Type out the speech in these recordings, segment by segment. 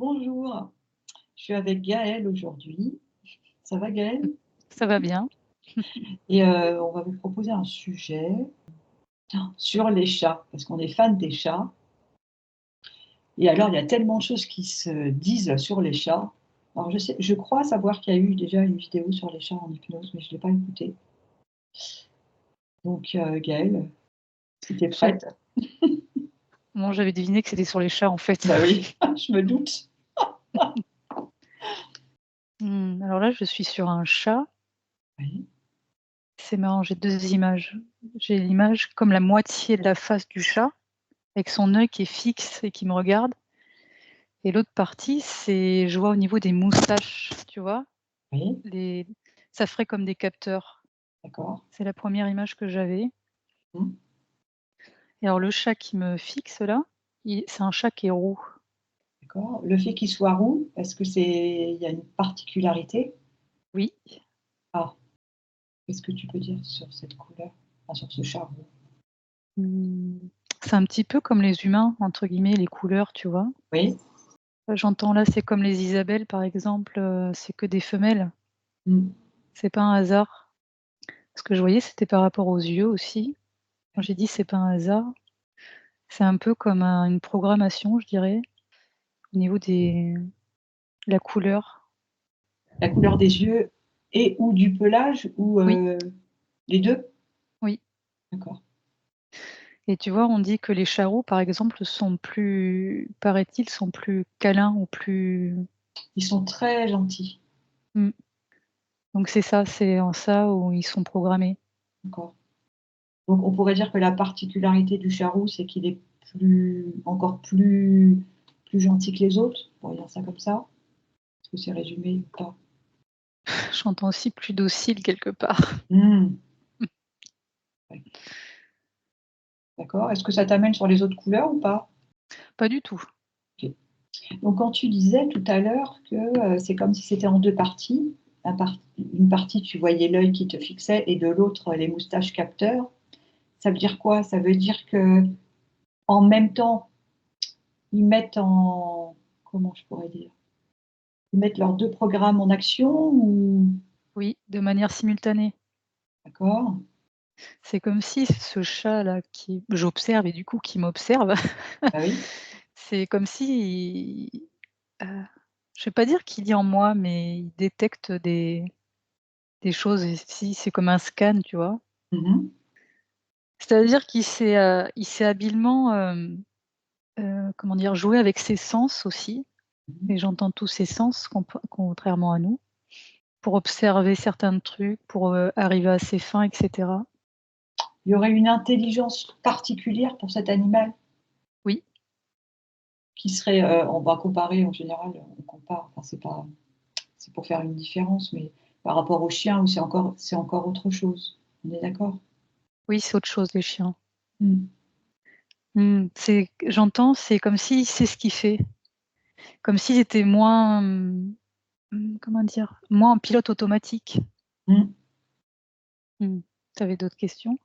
Bonjour, je suis avec Gaëlle aujourd'hui. Ça va Gaëlle? Ça va bien. Et on va vous proposer un sujet sur les chats, parce qu'on est fan des chats. Et alors, il y a tellement de choses qui se disent sur les chats. Alors je crois savoir qu'il y a eu déjà une vidéo sur les chats en hypnose, mais je ne l'ai pas écoutée. Donc Gaëlle, si tu es Je prête? Moi, j'avais deviné que c'était sur les chats, en fait. Bah oui, je me doute. Alors là, je suis sur un chat. Oui, C'est marrant, j'ai 2 images. J'ai l'image comme la moitié de la face du chat, avec son œil qui est fixe et qui me regarde, et l'autre partie, c'est je vois au niveau des moustaches, tu vois? oui, Les Ça ferait comme des capteurs. d'accord. C'est la première image que j'avais, Mmh, et alors le chat qui me fixe là, c'est un chat qui est roux. d'accord. Le fait qu'il soit roux, est-ce que il y a une particularité? Oui. Ah, qu'est-ce que tu peux dire sur cette couleur? Enfin, sur ce chat roux? Mmh, c'est un petit peu comme les humains, entre guillemets, les couleurs, tu vois? Oui? J'entends là, c'est comme les Isabelles par exemple, c'est que des femelles. Mmh. C'est pas un hasard. Ce que je voyais, c'était par rapport aux yeux aussi. Quand j'ai dit: «C'est pas un hasard», c'est un peu comme une programmation, je dirais, au niveau des la couleur. La couleur des yeux et ou du pelage ou, Oui, les 2. oui, D'accord. et tu vois, on dit que les charroux, par exemple, sont plus paraît-il, sont plus câlins ou plus Ils sont très gentils. mmh, donc c'est ça, c'est en ça où ils sont programmés. D'accord. Donc on pourrait dire que la particularité du charroux, c'est qu'il est encore plus gentil que les autres? On pourrait dire ça comme ça? Est-ce que c'est résumé ou pas? J'entends aussi plus docile quelque part. Mmh. Ouais, d'accord. Est-ce que ça t'amène sur les autres couleurs ou pas? Pas du tout. OK. Donc quand tu disais tout à l'heure que, c'est comme si c'était en 2 parties, une partie tu voyais l'œil qui te fixait et de l'autre les moustaches capteurs, ça veut dire quoi? Ça veut dire qu'en même temps, ils mettent en comment je pourrais dire? Ils mettent leurs 2 programmes en action ou Oui, de manière simultanée. d'accord, C'est comme si ce chat-là qui j'observe et du coup qui m'observe, bah oui, c'est comme si, heu, je vais pas dire qu'il lit en moi, mais il détecte des choses, et si c'est comme un scan, tu vois? mmh mh. C'est-à-dire il sait habilement, comment dire? Jouer avec ses sens aussi, Mmh. et j'entends tous ses sens contrairement à nous, pour observer certains trucs, pour, arriver à ses fins et cetera. Il y aurait une intelligence particulière pour cet animal Oui, qui serait, on va comparer en général, on compare, enfin c'est pour faire une différence, mais par rapport aux chiens où c'est encore autre chose. On est d'accord? oui, c'est autre chose les chiens. Mmh. C'est comme s'il sait ce qu'il fait. Comme s'ils étaient moins, comment dire? Moins en pilote automatique. Mmh. Mmh. Tu avais d'autres questions?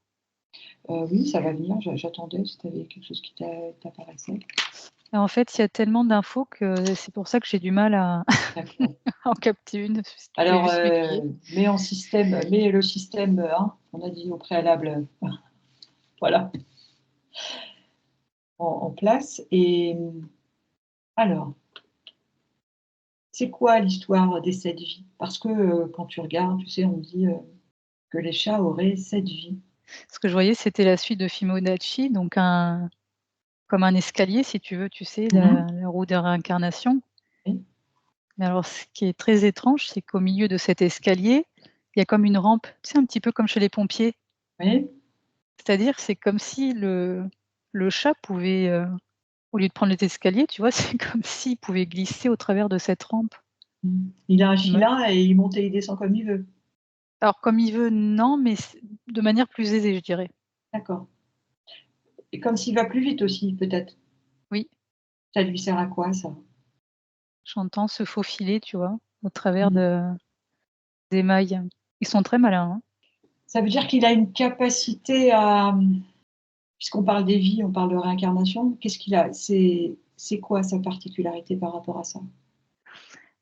Oui, ça va venir, j'attendais si tu avais quelque chose qui t'apparaissait. Et en fait, il y a tellement d'infos que c'est pour ça que j'ai du mal à D'accord. à en capter une, si tu pouvais Alors, juste m'aiguiller. mets le système, hein, qu'on a dit au préalable, voilà, en place et alors, c'est quoi l'histoire des 7 vies? Parce que, quand tu regardes, tu sais, on dit, que les chats auraient 7 vies. Ce que je voyais, c'était la suite de Fibonacci, donc comme un escalier si tu veux, tu sais, Mmh mh. la roue des réincarnations. Oui, Mais alors ce qui est très étrange, c'est qu'au milieu de cet escalier, il y a comme une rampe, tu sais, un petit peu comme chez les pompiers. oui. C'est-à-dire, c'est comme si le chat pouvait, au lieu de prendre les escaliers, tu vois, c'est comme s'il pouvait glisser au travers de cette rampe. Mmh. Il a un Il me filin et il monte et il descend comme il veut. Alors comme il veut, non, mais de manière plus aisée, je dirais. D'accord et comme s'il va plus vite aussi peut-être? Oui, Ça lui sert à quoi ça? j'entends se faufiler, tu vois, au travers Mmh. des mailles. Ils sont très malins, hein. Ça veut dire qu'il a une capacité à, puisqu'on parle des vies, on parle de réincarnation, qu'est-ce qu'il a? c'est quoi sa particularité par rapport à ça?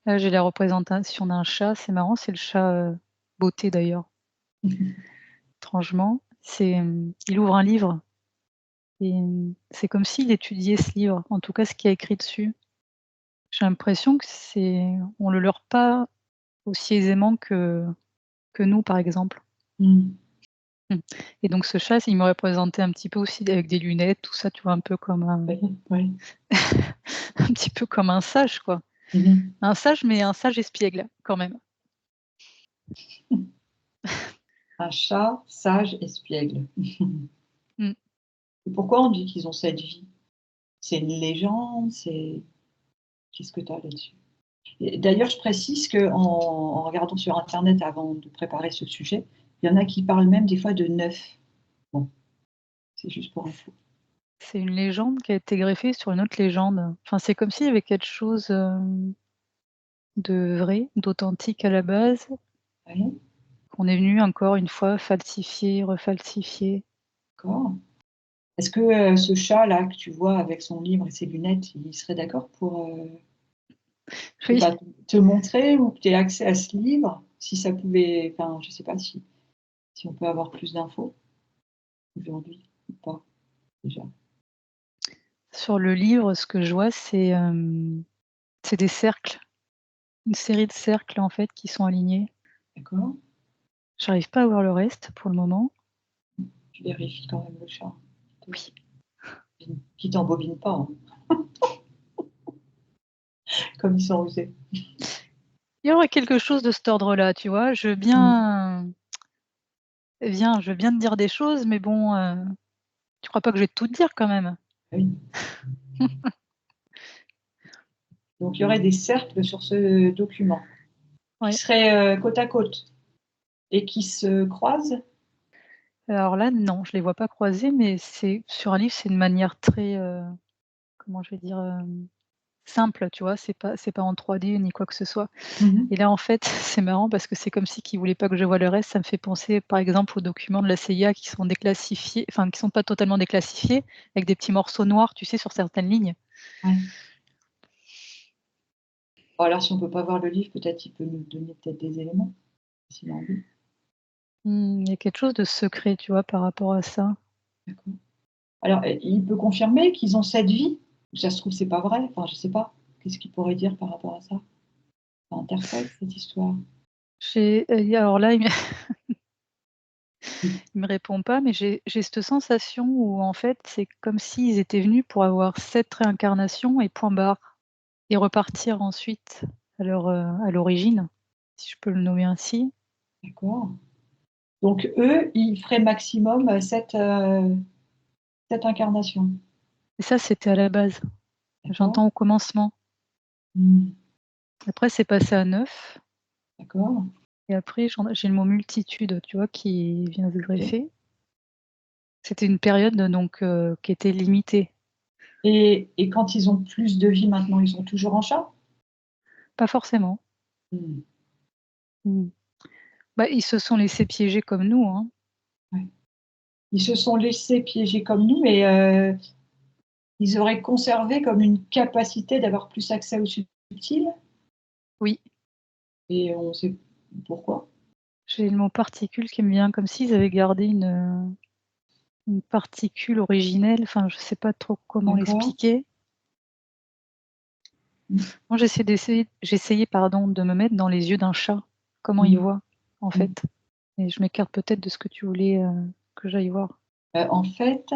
Là, j'ai la représentation d'un chat, c'est marrant, c'est le chat, Beauté d'ailleurs, étrangement. Il ouvre un livre et c'est comme s'il étudiait ce livre, en tout cas ce qu'il y a écrit dessus. J'ai l'impression que on le leurre pas aussi aisément que nous, par exemple. Mmh. Mmh. Et donc ce chat, il me représentait un petit peu aussi avec des lunettes, tout ça, tu vois? Un peu comme un Oui, oui. un petit peu comme un sage, quoi. Mmh. Un sage, mais un sage espiègle, quand même. Un chat sage, espiègle. Mmh. Et pourquoi on dit qu'ils ont cette vie? C'est une légende? Qu'est-ce que tu as là-dessus? Et d'ailleurs, je précise qu'en regardant sur internet avant de préparer ce sujet, il y en a qui parlent même des fois de neuf. Bon, c'est juste pour info. C'est une légende qui a été greffée sur une autre légende. Enfin, c'est comme s'il y avait quelque chose, de vrai, d'authentique à la base, Oui, qu'on est venu encore une fois falsifier, refalsifier. d'accord. Est-ce que, ce chat-là que tu vois avec son livre et ses lunettes, il serait d'accord pour, je sais Oui, pas, te montrer ou que tu aies accès à ce livre? Si ça pouvait enfin, je sais pas si on peut avoir plus d'infos aujourd'hui ou pas déjà? sur le livre, ce que je vois, c'est des cercles, une série de cercles, en fait, qui sont alignés. D'accord. J'arrive pas à voir le reste pour le moment. Tu vérifies quand même le chat, Oui. qui t'embobine pas, hein, comme ils sont rusés. Il y aurait quelque chose de cet ordre-là, tu vois? Mmh. Je veux bien te dire des choses, mais bon, tu crois pas que je vais tout te dire quand même? Oui. Donc il y aurait des cercles sur ce document qui Ouais. seraient, côte à côte et qui se croisent? Alors là, non, je les vois pas croisés, mais c'est sur un livre, c'est une manière très, comment je vais dire? Simple, tu vois? C'est pas en 3D ni quoi que ce soit. Mmh mh. Et là, en fait, c'est marrant parce que c'est comme si qu'ils voulaient pas que je voie le reste. Ça me fait penser, par exemple, aux documents de la CIA qui sont déclassifiés, enfin, qui sont pas totalement déclassifiés, avec des petits morceaux noirs, tu sais, sur certaines lignes. Ouais. Bon alors si on peut pas voir le livre, peut-être il peut nous donner peut-être des éléments, s'il a envie. Il y a quelque chose de secret, tu vois, par rapport à ça. D'accord. Alors, il peut confirmer qu'ils ont cette vie? Ou ça se trouve c'est pas vrai? Enfin je sais pas. Qu'est-ce qu'il pourrait dire par rapport à ça? Ça interpelle cette histoire. Alors là, Mmh. il me répond pas, mais j'ai cette sensation où, en fait, c'est comme s'ils étaient venus pour avoir cette réincarnation et point barre, et repartir ensuite à l'origine, si je peux le nommer ainsi. D'accord. Donc eux, ils feraient maximum, 7 incarnations. Et ça, c'était à la base. D'accord. J'entends au commencement. Mmh. Après, c'est passé à 9 D'accord. et après j'ai le mot multitude, tu vois, qui vient se OK. greffer. C'était une période donc qui était limitée. Et quand ils ont plus de vie maintenant, ils sont toujours en chat? Pas forcément. Mmh. Mmh. Bah, ils se sont laissés piéger comme nous, hein. Ouais. Ils se sont laissés piéger comme nous et ils auraient conservé comme une capacité d'avoir plus accès au subtil Oui, et on sait pourquoi. j'ai le mot particule qui me vient, comme s'ils avaient gardé une particule originelle, enfin, je sais pas trop comment D'accord. l'expliquer. Mmh. Moi, j'essayais, pardon, de me mettre dans les yeux d'un chat, comment il Mmh. voit, en Mmh. fait, et je m'écarte peut-être de ce que tu voulais, que j'aille voir. En fait,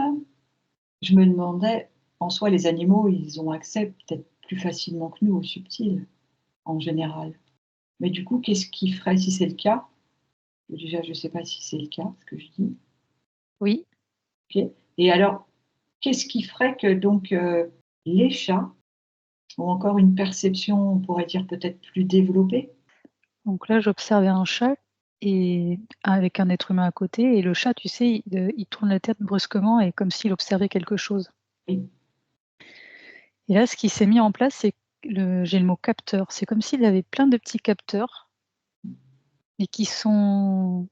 je me demandais, en soi, les animaux, ils ont accès peut-être plus facilement que nous au subtil, en général. Mais du coup, qu'est-ce qui ferait si c'est le cas? Déjà, je ne sais pas si c'est le cas, ce que je dis. Oui, OK. Et alors, qu'est-ce qui ferait que donc, les chats ont encore une perception, on pourrait dire peut-être plus développée? donc là, j'observais un chat et avec un être humain à côté, et le chat, tu sais, il tourne la tête brusquement et comme s'il observait quelque chose. Oui. Et là, ce qui s'est mis en place, c'est j'ai le mot capteur. C'est comme s'il avait plein de petits capteurs, mais qui sont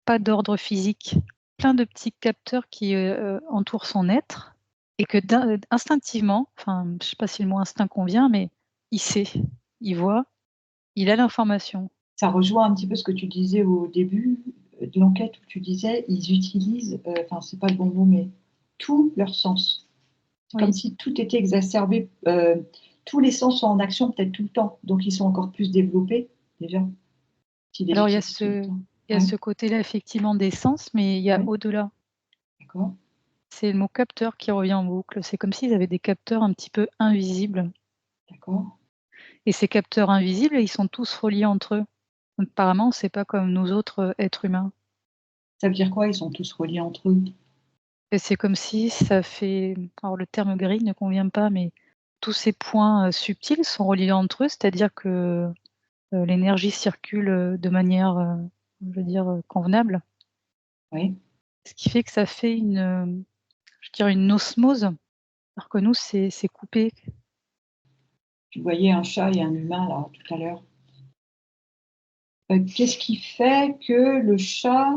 pas d'ordre physique. Plein de petits capteurs qui, entourent son être et que instinctivement, enfin, je sais pas si le mot instinct convient, mais il sait, il voit, il a l'information. Ça rejoint un petit peu ce que tu disais au début de l'enquête où tu disais ils utilisent, enfin c'est pas le bon mot, mais tous leurs sens. C'est comme Oui. si tout était exacerbé, tous les sens sont en action peut-être tout le temps, donc ils sont encore plus développés déjà, s'ils les Alors utilisent tout le temps. il y a Ouais, ce côté-là effectivement des sens, mais il y a oui, au-delà. d'accord. C'est le mot capteur qui revient en boucle. C'est comme s'ils avaient des capteurs un petit peu invisibles D'accord. et ces capteurs invisibles, ils sont tous reliés entre eux. Donc apparemment, c'est pas comme nous autres, êtres humains Ça veut dire quoi? Ils sont tous reliés entre eux? et c'est comme si ça fait alors le terme grille ne convient pas, mais tous ces points, subtils sont reliés entre eux, c'est-à-dire que, l'énergie circule, de manière, je veux dire, convenable. Oui. Ce qui fait que ça fait une, je dirais une osmose, alors que nous c'est coupé. Tu voyais un chat et un humain là tout à l'heure. Qu'est-ce qui fait que le chat,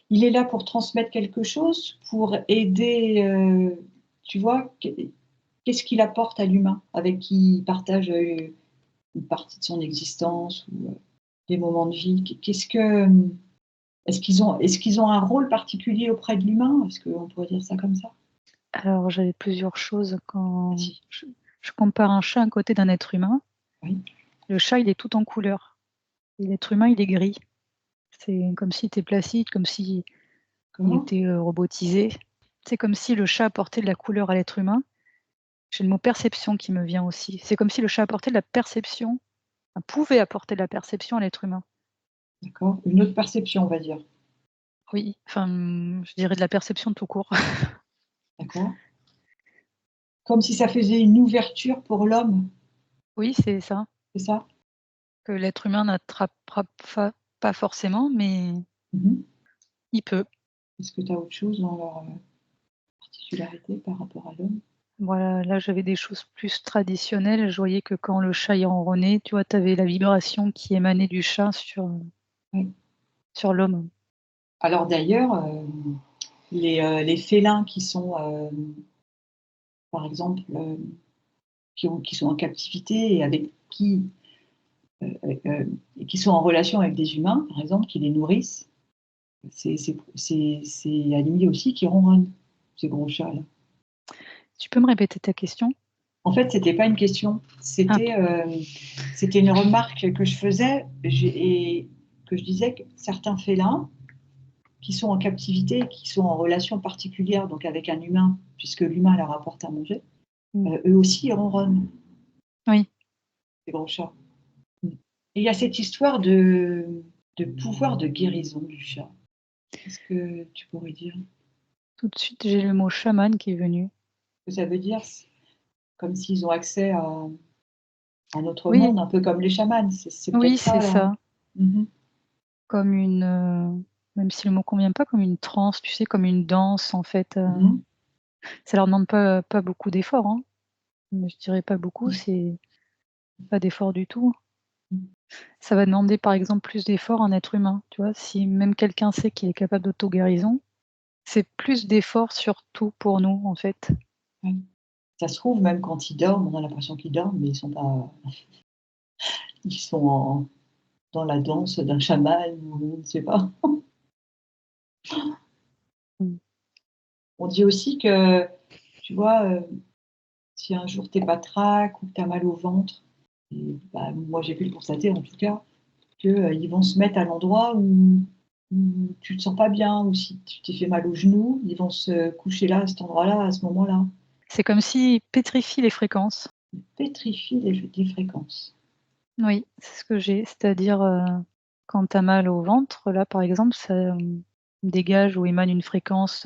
il est là pour transmettre quelque chose? Pour aider, tu vois? Qu'est-ce qu'il apporte à l'humain avec qui il partage, une partie de son existence ou, des moments de vie? Qu'est-ce que, est-ce qu'ils ont un rôle particulier auprès de l'humain? Est-ce qu'on pourrait dire ça comme ça? Alors j'avais plusieurs choses quand Vas-y. je compare un chat à côté d'un être humain. Oui, Le chat, il est tout en couleur et l'être humain, il est gris. C'est comme s'il était placide, comme s'il d'accord. était, robotisé. C'est comme si le chat apportait de la couleur à l'être humain. J'ai le mot perception qui me vient aussi. C'est comme si le chat apportait de la perception, enfin pouvait apporter de la perception à l'être humain. D'accord. Une autre perception, on va dire. Oui, enfin, je dirais de la perception tout court. D'accord. Comme si ça faisait une ouverture pour l'homme, Oui, c'est ça, c'est ça? que l'être humain n'attrapera pas forcément, mais Mmh. il peut. Est-ce que tu as autre chose dans leur, particularité par rapport à l'homme? Voilà, là, j'avais des choses plus traditionnelles. Je voyais que quand le chat, il ronronnait, tu vois, tu avais la vibration qui émanait du chat Oui. sur l'homme. Alors d'ailleurs, les félins qui sont, par exemple, qui sont en captivité et avec qui, et qui sont en relation avec des humains, par exemple, qui les nourrissent, c'est animaux aussi qui ronronnent, ces gros chats-là. Tu peux me répéter ta question? En fait, c'était pas une question, Ah, c'était une remarque que je faisais, et que je disais que certains félins qui sont en captivité, qui sont en relation particulière donc avec un humain, puisque l'humain leur apporte à manger, mmh, eux aussi ils ronronnent, oui, les gros chats. Mmh. Et il y a cette histoire de pouvoir de guérison du chat. Qu'est-ce que tu pourrais dire? tout de suite, j'ai le mot chaman qui est venu. Ce que ça veut dire? C'est comme s'ils ont accès à un autre Oui, monde, un peu comme les chamans, c'est oui, peut-être c'est ça là? ça. Mmh. Comme une, même si le mot convient pas, comme une transe, tu sais, comme une danse, en fait, Mmh. ça leur demande pas beaucoup d'efforts, hein. Mais je dirais pas beaucoup, c'est pas d'effort du tout. Mmh. Ça va demander, par exemple, plus d'efforts à un être humain, tu vois? Si même quelqu'un sait qu'il est capable d'auto-guérison, c'est plus d'efforts surtout pour nous, en fait. Ouais. Ça se trouve, même quand ils dorment, on a l'impression qu'ils dorment, mais ils sont pas, ils sont dans la danse d'un chaman ou je ne sais pas. Mmh. On dit aussi que, tu vois, si un jour tu es patraque ou que tu as mal au ventre, et bah, moi j'ai pu le constater en tout cas, que, ils vont se mettre à l'endroit où tu te sens pas bien, ou si tu t'es fait mal au genou, ils vont se coucher là, à cet endroit-là, à ce moment-là. C'est comme s'ils pétrifient les fréquences. Ils pétrifient les fréquences. Oui, c'est ce que j'ai. C'est-à-dire, quand tu as mal au ventre, là, par exemple, ça, dégage ou émane une fréquence,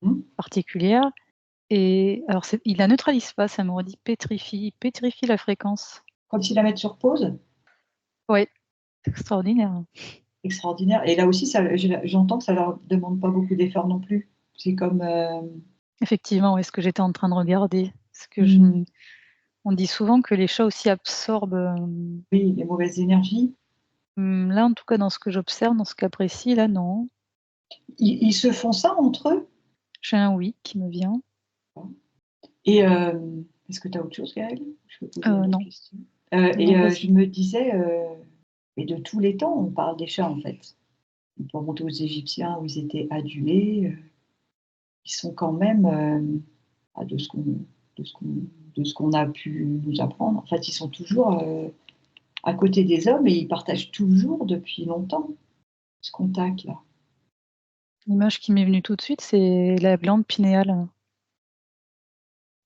Mmh. particulière et alors c'est il la neutralise pas, ça me redit pétrifie, il pétrifie la fréquence. Comme s'ils la mettent sur pause, Ouais, c'est extraordinaire. extraordinaire, et là aussi ça j'entends que ça leur demande pas beaucoup d'efforts non plus. C'est comme, Effectivement, ouais, ce que j'étais en train de regarder. Parce que mmh, on dit souvent que les chats aussi absorbent, oui, les mauvaises énergies. là, en tout cas, dans ce que j'observe, dans ce cas précis, là, non. Ils se font ça entre eux? J'ai un oui qui me vient. Et est-ce que tu as autre chose, Gaëlle? Je peux poser une autre Non. question. Non, Je vas-y. me disais, et de tous les temps, on parle des chats, en fait. On peut remonter aux Égyptiens où ils étaient adulés, ils sont quand même, de ce qu'on de ce qu'on de ce qu'on a pu nous apprendre, en fait, ils sont toujours, à côté des hommes et ils partagent toujours depuis longtemps ce contact-là. L'image qui m'est venue tout de suite, c'est la glande pinéale,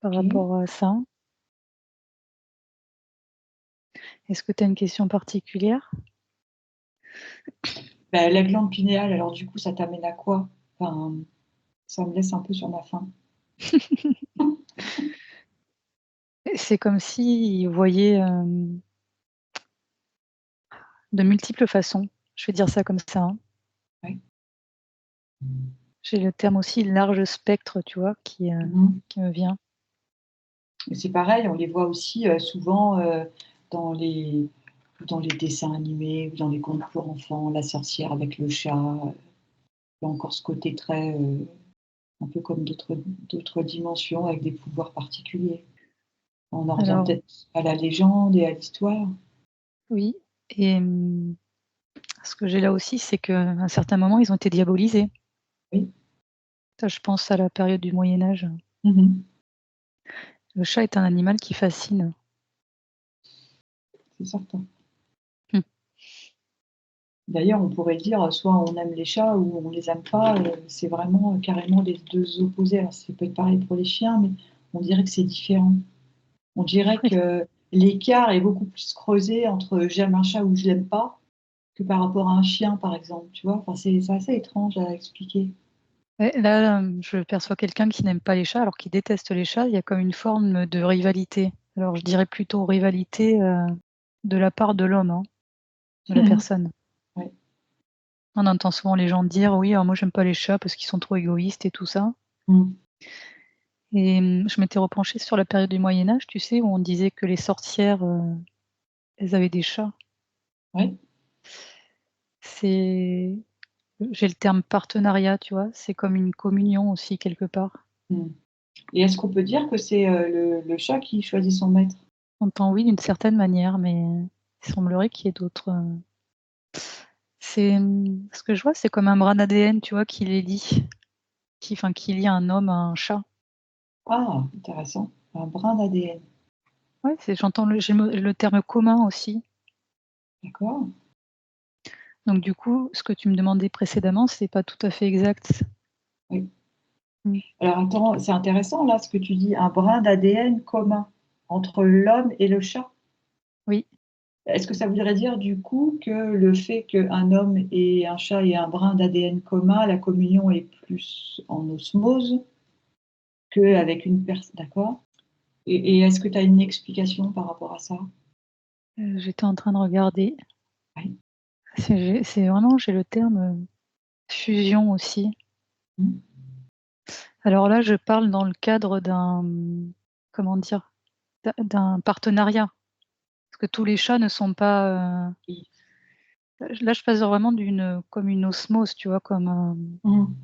par OK. rapport à ça. Est-ce que tu as une question particulière? Bah, la glande pinéale, alors du coup, ça t'amène à quoi? Enfin, ça me laisse un peu sur ma faim. C'est comme s'ils voyaient, de multiples façons. Je vais dire ça comme ça, hein. Ouais. J'ai le terme aussi large spectre, tu vois, Mmh. qui me vient. Et c'est pareil, on les voit aussi, souvent, dans les dans les dessins animés ou dans les contes pour enfants, la sorcière avec le chat, il y a encore ce côté très, un peu comme d'autres dimensions avec des pouvoirs particuliers. On en revient Alors peut-être à la légende et à l'histoire. oui et ce que j'ai là aussi, c'est qu'à un certain moment, ils ont été diabolisés. Oui. Ça, je pense à la période du Moyen Âge. Mmh mh. Le chat est un animal qui fascine. C'est certain. Mmh. D'ailleurs, on pourrait dire, soit on aime les chats ou on les aime pas, c'est vraiment, carrément les 2 opposés. Alors ça peut être pareil pour les chiens, mais on dirait que c'est différent. On dirait Oui. que l'écart est beaucoup plus creusé entre j'aime un chat ou je l'aime pas, que par rapport à un chien, par exemple, tu vois? Enfin, c'est assez étrange à expliquer. Ouais, là, je perçois quelqu'un qui n'aime pas les chats alors qu'il déteste les chats. Il y a comme une forme de rivalité. Alors je dirais plutôt rivalité, de la part de l'homme, hein, de la personne. Ouais. On entend souvent les gens dire: «Oui, alors moi j'aime pas les chats parce qu'ils sont trop égoïstes» et tout ça Mmh. et je m'étais repenchée sur la période du Moyen Âge, tu sais, où on disait que les sorcières, elles avaient des chats. Ouais. C'est j'ai le terme partenariat, tu vois? C'est comme une communion aussi quelque part. Mmh. Et est-ce qu'on peut dire que c'est, le chat qui choisit son maître? On entend oui d'une certaine manière, mais il semblerait qu'il y ait d'autres, c'est, ce que je vois, c'est comme un brin d'ADN, tu vois, qui les lie, qui lie un homme à un chat. Ah! Intéressant. Un brin d'ADN. Ouais, c'est j'entends j'ai le terme commun aussi. D'accord. Donc du coup, ce que tu me demandais précédemment, c'est pas tout à fait exact. Oui. Mmh. Alors attends, c'est intéressant là ce que tu dis, un brin d'ADN commun entre l'homme et le chat. Oui, Est-ce que ça voudrait dire du coup que le fait qu'un homme et un chat aient un brin d'ADN commun, la communion est plus en osmose qu'avec une personne, d'accord. Et est-ce que tu as une explication par rapport à ça? j'étais en train de regarder. Oui. C'est vraiment j'ai le terme, fusion aussi. Mmh. Alors là, je parle dans le cadre d'un, comment dire? D'un partenariat. Parce que tous les chats ne sont pas, Oui. là je passe vraiment d'une, comme une osmose, tu vois? Comme un Mmh.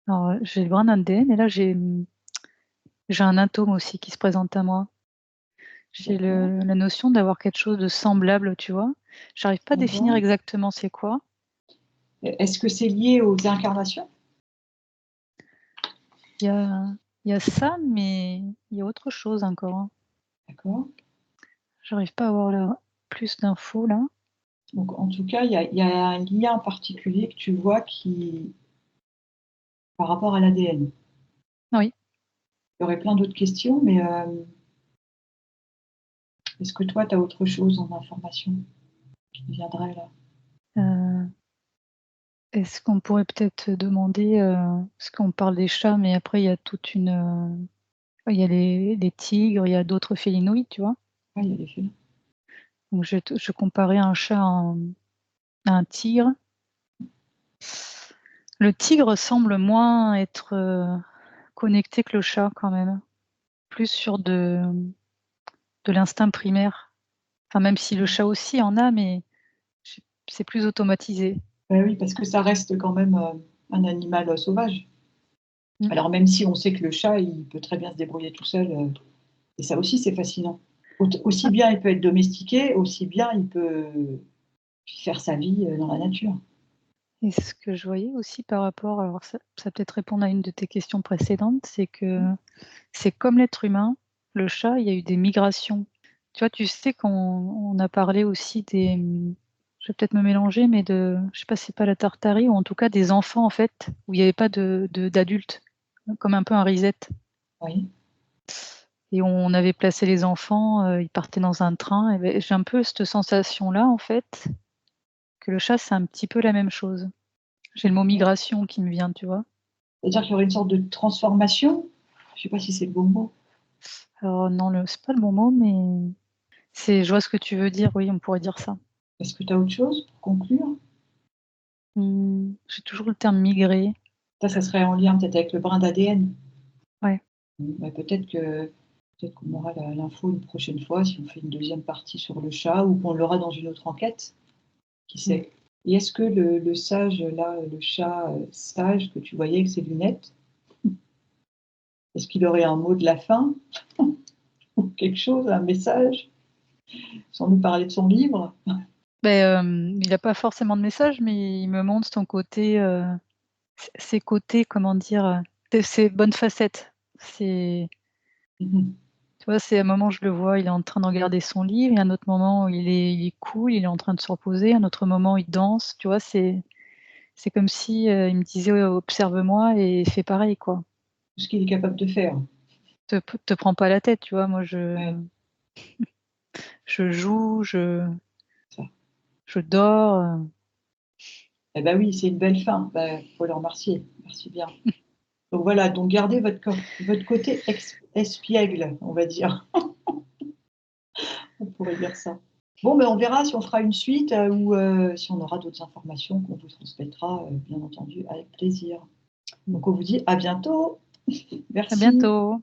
alors, j'ai le brin d'ADN et là j'ai un atome aussi qui se présente à moi. J'ai D'accord, la notion d'avoir quelque chose de semblable, tu vois? J'arrive pas à définir d'accord. exactement c'est quoi. Est-ce que c'est lié aux incarnations? Il y a il y a ça, mais il y a autre chose encore, hein. D'accord. J'arrive pas à avoir là plus d'infos là. Donc en tout cas, il y a un lien particulier que tu vois qui par rapport à l'ADN. Oui, Il y aurait plein d'autres questions, mais est-ce que toi, tu as autre chose en information qui te viendrait là? heu, est-ce qu'on pourrait peut-être demander, parce qu'on parle des chats, mais après il y a toute une, il y a les tigres, il y a d'autres félinoïdes, tu vois? Ouais, il y a les félins. Donc je comparais un chat à un tigre. Le tigre semble moins être, connecté que le chat quand même, plus sur de l'instinct primaire. Enfin même si le Mmh. chat aussi en a, mais je c'est plus automatisé. Bah oui, parce que ça reste quand même, un animal, sauvage. Mm. Alors même si on sait que le chat, il peut très bien se débrouiller tout seul, et ça aussi c'est fascinant. Aussi bien il peut être domestiqué, aussi bien il peut faire sa vie dans la nature. Et ce que je voyais aussi par rapport, alors ça peut-être répondre à une de tes questions précédentes, c'est que c'est comme l'être humain, le chat, il y a eu des migrations. Tu vois, tu sais qu'on a parlé aussi des, je vais peut-être me mélanger, mais je sais pas si c'est pas la Tartarie, ou en tout cas des enfants en fait, où il n'y avait pas d'adultes, comme un peu un reset. Oui. Et on avait placé les enfants, ils partaient dans un train. Et ben, j'ai un peu cette sensation-là en fait, que le chat, c'est un petit peu la même chose. J'ai le mot migration qui me vient, tu vois. C'est-à-dire qu'il y aurait une sorte de transformation. Je ne sais pas si c'est le bon mot. Alors non, c'est pas le bon mot, mais je vois ce que tu veux dire, oui, on pourrait dire ça. Est-ce que tu as autre chose pour conclure? J'ai toujours le terme migrer. Ça serait en lien peut-être avec le brin d'ADN. Ouais. Bah, peut-être qu'on aura l'info une prochaine fois si on fait une deuxième partie sur le chat ou qu'on l'aura dans une autre enquête. Qui Mmh. sait? Et est-ce que le sage, là, le chat sage que tu voyais avec ses lunettes, est-ce qu'il aurait un mot de la fin ou quelque chose, un message, sans nous parler de son livre? Beh, il a pas forcément de message, mais il me montre son côté, ses côtés, comment dire? Ses bonnes facettes. C'est Mhm. Tu vois, c'est un moment, je le vois, il est en train de regarder son livre, il y a un autre moment où il est cool, il est en train de se reposer, un autre moment, il danse, tu vois? C'est comme si, il me disait: «Ouais, observe-moi et fais pareil, quoi. Tout ce qu'il est capable de faire. Te prends pas la tête», tu vois? Moi, Ouais, je joue, ça. je dors, Eh ben oui, c'est une belle fin. Bah, faut le remercier. Merci bien. Donc voilà, donc gardez votre côté espiègle, on va dire. On pourrait dire ça. Bon, ben, on verra si on fera une suite ou si on aura d'autres informations qu'on vous transmettra, bien entendu, avec plaisir. Donc on vous dit à bientôt. à Merci. bientôt.